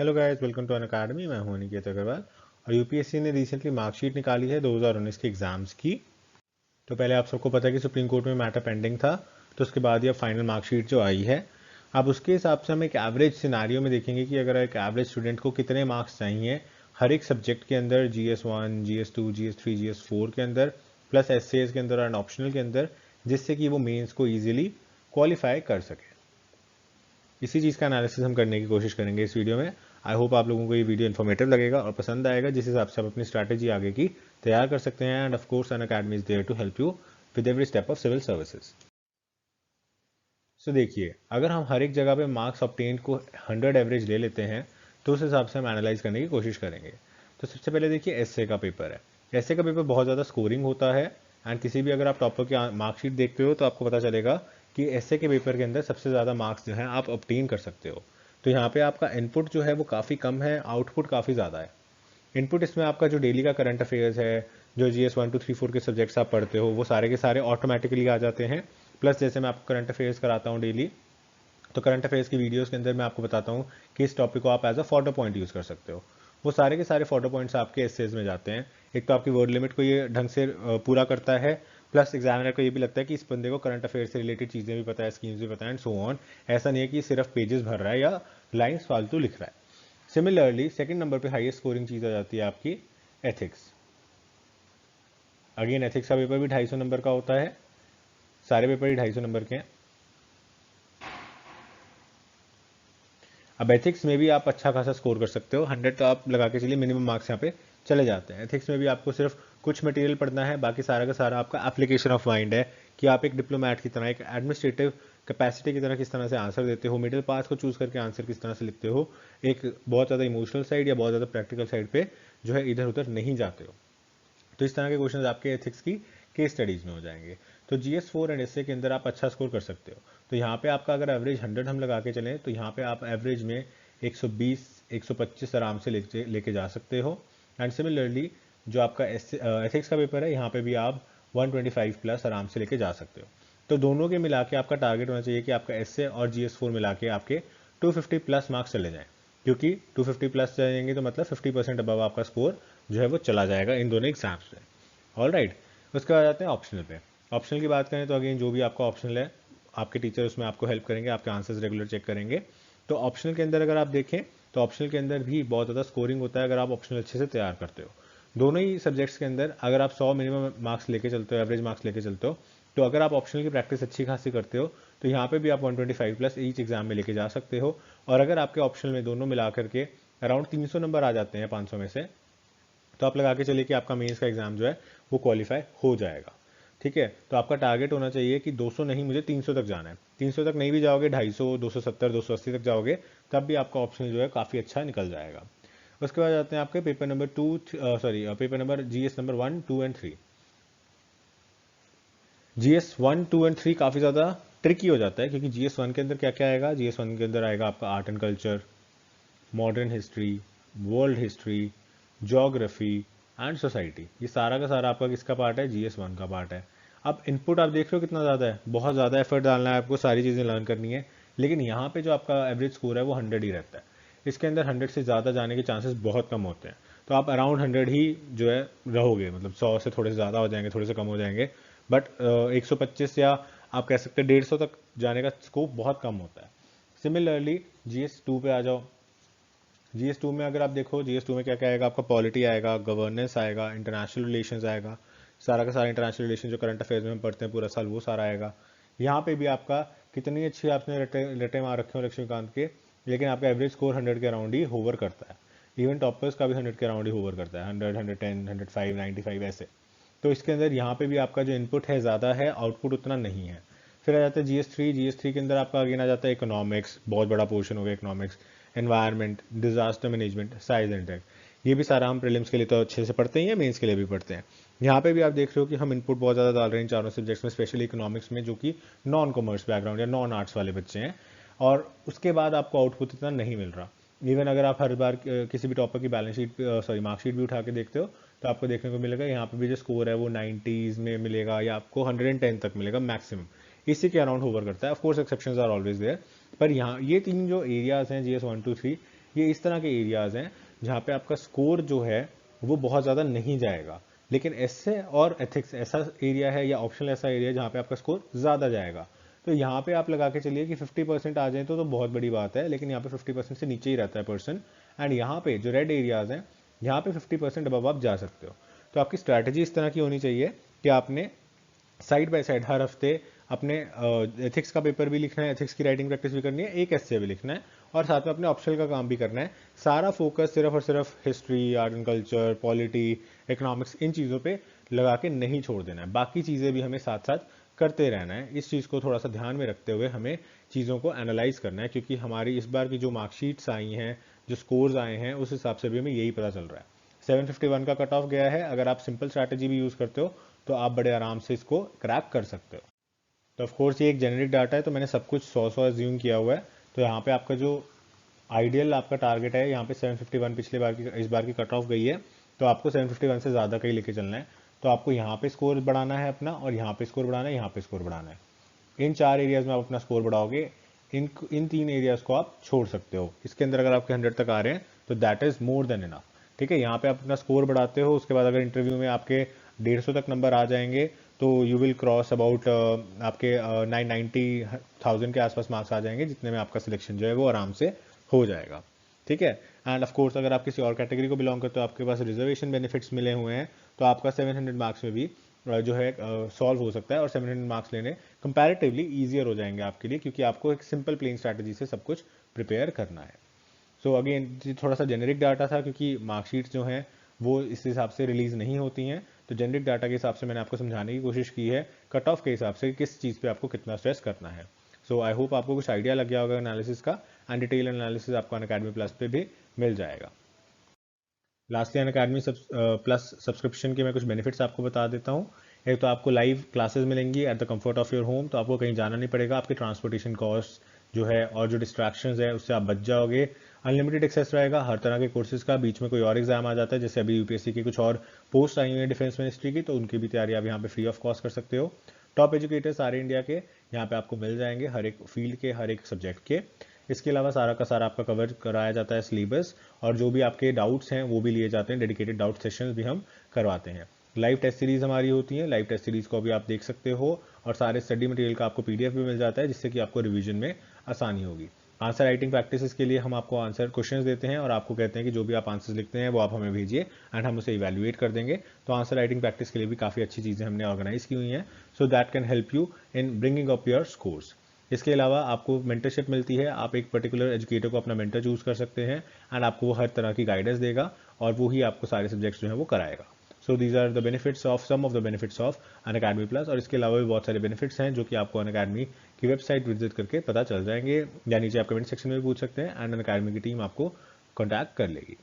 Hello guys, welcome to Unacademy. मैं हूं अनिकेत अग्रवाल और यूपीएससी ने रिसेंटली मार्कशीट निकाली है 2019 के एग्जाम्स की। तो पहले आप सबको पता है कि सुप्रीम कोर्ट में मैटर पेंडिंग था, तो उसके बाद ये फाइनल मार्कशीट जो आई है, अब उसके हिसाब से हम एक एवरेज सिनारियो में देखेंगे कि अगर एक एवरेज स्टूडेंट को कितने मार्क्स चाहिए हर एक सब्जेक्ट के अंदर, GS1, GS2, GS3, GS4 के अंदर, प्लस एसएस के अंदर और ऑप्शनल के अंदर, जिससे कि वो मेंस को ईजिली क्वालिफाई कर सके। इसी चीज़ का एनालिसिस हम करने की कोशिश करेंगे इस वीडियो में। आई होप आप लोगों को ये वीडियो इन्फॉर्मेटिव लगेगा और पसंद आएगा, जिस हिसाब से आप अपनी स्ट्रैटेजी आगे की तैयार कर सकते हैं। And of course Unacademy is there to help you with every step of civil services. So देखिए, अगर हम हर एक जगह पे मार्क्स ऑब्टेन को 100 एवरेज ले लेते हैं तो उस हिसाब से हम एनालाइज करने की कोशिश करेंगे। तो सबसे पहले देखिए, एसए का पेपर है। एसए का पेपर बहुत ज़्यादा स्कोरिंग होता है एंड किसी भी अगर आप टॉपर की मार्कशीट देखते हो तो आपको पता चलेगा कि एसए के पेपर के अंदर सबसे ज़्यादा मार्क्स जो है आप ऑब्टेन कर सकते हो। तो यहाँ पे आपका इनपुट जो है वो काफ़ी कम है, आउटपुट काफ़ी ज़्यादा है। इनपुट इसमें आपका जो डेली का करंट अफेयर्स है, जो GS1 2 3 4 के सब्जेक्ट्स आप पढ़ते हो, वो सारे के सारे ऑटोमेटिकली आ जाते हैं। प्लस जैसे मैं आपको करंट अफेयर्स कराता हूँ डेली, तो करंट अफेयर्स की वीडियोस के अंदर मैं आपको बताता हूँ कि इस टॉपिक को आप as a photo point use कर सकते हो। वो सारे के सारे फोटो पॉइंट्स आपके एसेज में जाते हैं। एक तो आपकी वर्ड लिमिट को ये ढंग से पूरा करता है, प्लस एग्जामिनर को ये भी लगता है कि इस बंदे को करंट अफेयर से रिलेटेड चीज़ें भी पता है, स्कीम्स भी पता है एंड सो ऑन। ऐसा नहीं है कि सिर्फ पेजेस भर रहा है या लाइन्स फालतू लिख रहा है। सिमिलरली सेकंड नंबर पे हाईएस्ट स्कोरिंग चीज़ आ जाती है आपकी एथिक्स। अगेन एथिक्स का पेपर भी 250 नंबर का होता है, सारे पेपर ही 250 नंबर के हैं। अब एथिक्स में भी आप अच्छा खासा स्कोर कर सकते हो, 100 तो आप लगा के चलिए मिनिमम मार्क्स यहाँ पे चले जाते हैं। एथिक्स में भी आपको सिर्फ कुछ मटेरियल पढ़ना है, बाकी सारा का सारा आपका एप्लीकेशन ऑफ माइंड है कि आप एक डिप्लोमेट की तरह, एक एडमिनिस्ट्रेटिव कैपेसिटी की तरह किस तरह से आंसर देते हो, मिडिल पास को चूज करके आंसर किस तरह से लिखते हो, एक बहुत ज़्यादा इमोशनल साइड या बहुत ज़्यादा प्रैक्टिकल साइड पे जो है इधर उधर नहीं जाते हो। तो इस तरह के क्वेश्चन आपके एथिक्स की केस स्टडीज में हो जाएंगे। तो GS4 एंड एसए के अंदर आप अच्छा स्कोर कर सकते हो। तो यहाँ पे आपका अगर एवरेज 100 हम लगा के चलें तो यहाँ पे आप एवरेज में 120 125 आराम से लेके जा सकते हो। एंड सिमिलरली जो आपका एथिक्स का पेपर है, यहाँ पे भी आप 125 प्लस आराम से लेके जा सकते हो। तो दोनों के मिला के आपका टारगेट होना चाहिए कि आपका एसए और GS4 मिला के आपके 250 प्लस मार्क्स चले जाएं, क्योंकि 250 प्लस जाएंगे तो मतलब 50% अबव आपका स्कोर जो है वो चला जाएगा इन दोनों एग्जाम्स में। ऑल राइट, उसके बाद आते हैं ऑप्शनल पे। ऑप्शनल की बात करें तो अगेन जो भी आपका ऑप्शनल है, आपके टीचर उसमें आपको हेल्प करेंगे, आपके आंसर्स रेगुलर चेक करेंगे। तो ऑप्शनल के अंदर अगर आप देखें तो ऑप्शनल के अंदर भी बहुत ज़्यादा स्कोरिंग होता है अगर आप ऑप्शनल अच्छे से तैयार करते हो। दोनों ही सब्जेक्ट्स के अंदर अगर आप 100 मिनिमम मार्क्स लेके चलते हो, एवरेज मार्क्स लेके चलते हो, तो अगर आप ऑप्शनल की प्रैक्टिस अच्छी खासी करते हो तो यहाँ पे भी आप 125 प्लस ईच एग्जाम में लेके जा सकते हो। और अगर आपके ऑप्शनल में दोनों मिला करके अराउंड 300 नंबर आ जाते हैं 500 में से, तो आप लगा के चलिए कि आपका मेंस का एग्जाम जो है वो क्वालिफाई हो जाएगा। ठीक है, तो आपका टारगेट होना चाहिए कि 200 नहीं, मुझे 300 तक जाना है। 300 तक नहीं भी जाओगे, 250, 270, 280 तक जाओगे, तब भी आपका ऑप्शन जो है काफ़ी अच्छा निकल जाएगा। उसके बाद आते हैं आपके paper number paper number GS number 1 2 and 3। GS1 2 and 3 काफ़ी ज़्यादा ट्रिकी हो जाता है, क्योंकि GS1 के अंदर क्या क्या आएगा, GS1 के अंदर आएगा आपका art and culture, modern history, world history, geography and society. ये सारा का सारा आपका किसका पार्ट है, GS1 का पार्ट है। अब इनपुट आप देख रहे हो कितना ज़्यादा है, बहुत ज़्यादा एफर्ट डालना है आपको, सारी चीज़ें लर्न करनी है। लेकिन यहाँ पे जो आपका एवरेज स्कोर है वो 100 ही रहता है। इसके अंदर 100 से ज़्यादा जाने के चांसेस बहुत कम होते हैं। तो आप अराउंड 100 ही जो है रहोगे, मतलब 100 से थोड़े से ज़्यादा हो जाएंगे, थोड़े से कम हो जाएंगे, बट 125 या आप कह सकते हैं 150 तक जाने का स्कोप बहुत कम होता है। सिमिलरली GS2 पे आ जाओ। GS2 में अगर आप देखो, GS2 में क्या क्या आएगा, आपका पॉलिटी आएगा, गवर्नेंस आएगा, इंटरनेशनल रिलेशंस आएगा, सारा का सारा इंटरनेशनल रिलेशन जो करंट अफेयर्स में हम पढ़ते हैं पूरा साल, वो सारा आएगा। यहाँ पे भी आपका कितनी अच्छी आपने रटे रटे मार रखे हो लक्ष्मीकांत के, लेकिन आपका एवरेज स्कोर 100 के अराउंड ही होवर करता है। इवन टॉपर्स का भी 100 के अराउंड ही होवर करता है, 100, 110, 105, 95 ऐसे। तो इसके अंदर यहाँ पे भी आपका जो इनपुट है ज़्यादा है, आउटपुट उतना नहीं है। फिर आ जाता है GS3 के अंदर आपका अगेन आ जाता है इकोनॉमिक्स, बहुत बड़ा पोर्शन हो गया economics, environment, disaster management, science and tech. ये भी सारा हम प्रीलिम्स के लिए तो अच्छे से पढ़ते ही हैं, मेंस के लिए भी पढ़ते हैं। यहाँ पे भी आप देख रहे हो कि हम इनपुट बहुत ज़्यादा डाल रहे हैं इन चारों सब्जेक्ट्स में, स्पेशली इकोनॉमिक्स में, जो कि नॉन कॉमर्स बैकग्राउंड या नॉन आर्ट्स वाले बच्चे हैं। और उसके बाद आपको आउटपुट इतना नहीं मिल रहा। इवन अगर आप हर बार किसी भी टॉपर की बैलेंस शीट, मार्कशीट भी उठा के देखते हो, तो आपको देखने को मिलेगा यहाँ पे भी जो स्कोर है वो 90s में मिलेगा या आपको 110 तक मिलेगा मैक्सिमम। इसी के अराउंड होवर करता है। Of course exceptions are always there, पर यहाँ ये 3 जो एरियाज़ हैं GS 1 2 3, ये इस तरह के एरियाज़ हैं जहाँ पे आपका स्कोर जो है वो बहुत ज़्यादा नहीं जाएगा। लेकिन एस्से और एथिक्स ऐसा एरिया है या ऑप्शनल ऐसा एरिया है जहाँ पे आपका स्कोर ज़्यादा जाएगा। तो यहाँ पे आप लगा के चलिए कि 50% आ जाए तो बहुत बड़ी बात है, लेकिन यहाँ पे 50% से नीचे ही रहता है पर्सन। एंड यहाँ पे जो रेड एरियाज़ हैं यहाँ पे 50% अबव आप जा सकते हो। तो आपकी स्ट्रैटेजी इस तरह की होनी चाहिए कि आपने साइड बाय साइड हर हफ्ते अपने एथिक्स का पेपर भी लिखना है, एथिक्स की राइटिंग प्रैक्टिस भी करनी है, एक एस्से भी लिखना है, और साथ में अपने ऑप्शनल का काम भी करना है। सारा फोकस सिर्फ और सिर्फ history, art and culture, polity, economics, इन चीज़ों पे लगा के नहीं छोड़ देना है। बाकी चीज़ें भी हमें साथ साथ करते रहना है। इस चीज़ को थोड़ा सा ध्यान में रखते हुए हमें चीज़ों को एनालाइज करना है, क्योंकि हमारी इस बार की जो मार्कशीट्स आई हैं, जो स्कोर्स आए हैं, उस हिसाब से भी हमें यही पता चल रहा है। 751 का कट ऑफ गया है। अगर आप सिंपल स्ट्रैटेजी भी यूज़ करते हो तो आप बड़े आराम से इसको क्रैक कर सकते हो। तो ऑफ कोर्स ये एक जेनरिक डाटा है, तो मैंने सब कुछ 100 एज्यूम किया हुआ है। तो यहाँ पे आपका जो आइडियल आपका टारगेट है, यहाँ पे 751 पिछले बार की, इस बार की कट ऑफ गई है, तो आपको 751 से ज़्यादा का ही लेके चलना है। तो आपको यहाँ पे स्कोर बढ़ाना है अपना, और यहाँ पे स्कोर बढ़ाना है, यहाँ पे स्कोर बढ़ाना है। इन 4 एरियाज़ में आप अपना स्कोर बढ़ाओगे। इन 3 एरियाज़ को आप छोड़ सकते हो। इसके अंदर अगर आपके 100 तक आ रहे हैं तो that is more than enough. ठीक है, यहाँ पे आप अपना स्कोर बढ़ाते हो। उसके बाद अगर इंटरव्यू में आपके 150 तक नंबर आ जाएंगे तो यू विल क्रॉस अबाउट आपके 990,000 के आसपास मार्क्स आ जाएंगे, जितने में आपका सिलेक्शन जो है वो आराम से हो जाएगा। ठीक है, एंड ऑफ कोर्स अगर आप किसी और कैटेगरी को बिलोंग करते हो, आपके पास रिजर्वेशन बेनिफिट्स मिले हुए हैं, तो आपका 700 मार्क्स में भी जो है सॉल्व हो सकता है, और 700 मार्क्स लेने कंपैरेटिवली ईजियर हो जाएंगे आपके लिए, क्योंकि आपको एक सिंपल प्लेन स्ट्रैटेजी से सब कुछ प्रिपेयर करना है। सो अगेन थोड़ा सा जेनरिक डाटा था, क्योंकि मार्कशीट्स जो हैं वो इस हिसाब से रिलीज नहीं होती हैं। तो जेनरिक डाटा के हिसाब से मैंने आपको समझाने की कोशिश की है, कट ऑफ के हिसाब से किस चीज़ पे आपको कितना स्ट्रेस करना है। सो आई होप आपको कुछ आइडिया लग गया होगा एनालिसिस का, एंड डिटेल एनालिसिस आपको अनअकैडमी प्लस पे भी मिल जाएगा। लास्टली अनअकैडमी प्लस सब्सक्रिप्शन के मैं कुछ बेनिफिट्स आपको बता देता हूँ। एक तो आपको लाइव क्लासेस मिलेंगी at the comfort of your home, तो आपको कहीं जाना नहीं पड़ेगा। आपके ट्रांसपोर्टेशन कॉस्ट जो है और जो डिस्ट्रैक्शंस है उससे आप बच जाओगे। अनलिमिटेड एक्सेस रहेगा हर तरह के कोर्सेज का। बीच में कोई और एग्जाम आ जाता है, जैसे अभी यूपीएससी की कुछ और पोस्ट आई हुई है डिफेंस मिनिस्ट्री की, तो उनकी भी तैयारी आप यहाँ पे फ्री ऑफ कॉस्ट कर सकते हो। टॉप एजुकेटर्स सारे इंडिया के यहाँ पे आपको मिल जाएंगे, हर एक फील्ड के, हर एक सब्जेक्ट के। इसके अलावा सारा का सारा आपका कवर कराया जाता है सिलेबस, और जो भी आपके डाउट्स हैं वो भी लिए जाते हैं। डेडिकेटेड डाउट सेशंस भी हम करवाते हैं। लाइव टेस्ट सीरीज हमारी होती है, लाइव टेस्ट सीरीज को भी आप देख सकते हो, और सारे स्टडी मटेरियल का आपको पीडीएफ भी मिल जाता है, जिससे कि आपको रिवीजन में आसानी होगी। आंसर राइटिंग प्रैक्टिस के लिए हम आपको आंसर क्वेश्चंस देते हैं, और आपको कहते हैं कि जो भी आप आंसर्स लिखते हैं वो आप हमें भेजिए, एंड हम उसे इवैल्यूएट कर देंगे। तो आंसर राइटिंग प्रैक्टिस के लिए भी काफ़ी अच्छी चीज़ें हमने ऑर्गेनाइज की हुई हैं, so that can help you in bringing up your scores. इसके अलावा आपको मेंटरशिप मिलती है, आप एक पर्टिकुलर एजुकेटर को अपना मेंटर चूज कर सकते हैं, एंड आपको वो हर तरह की गाइडेंस देगा, और वो ही आपको सारे सब्जेक्ट्स जो है वो कराएगा। So these are the benefits of some of the benefits of Unacademy plus. और इसके अलावा भी बहुत सारे बेनिफिट्स हैं जो कि आपको अनअकैडमी की वेबसाइट विजिट करके पता चल जाएंगे, या नीचे आप कमेंट सेक्शन में भी पूछ सकते हैं, एंड अनअकैडमी की टीम आपको कॉन्टैक्ट कर लेगी।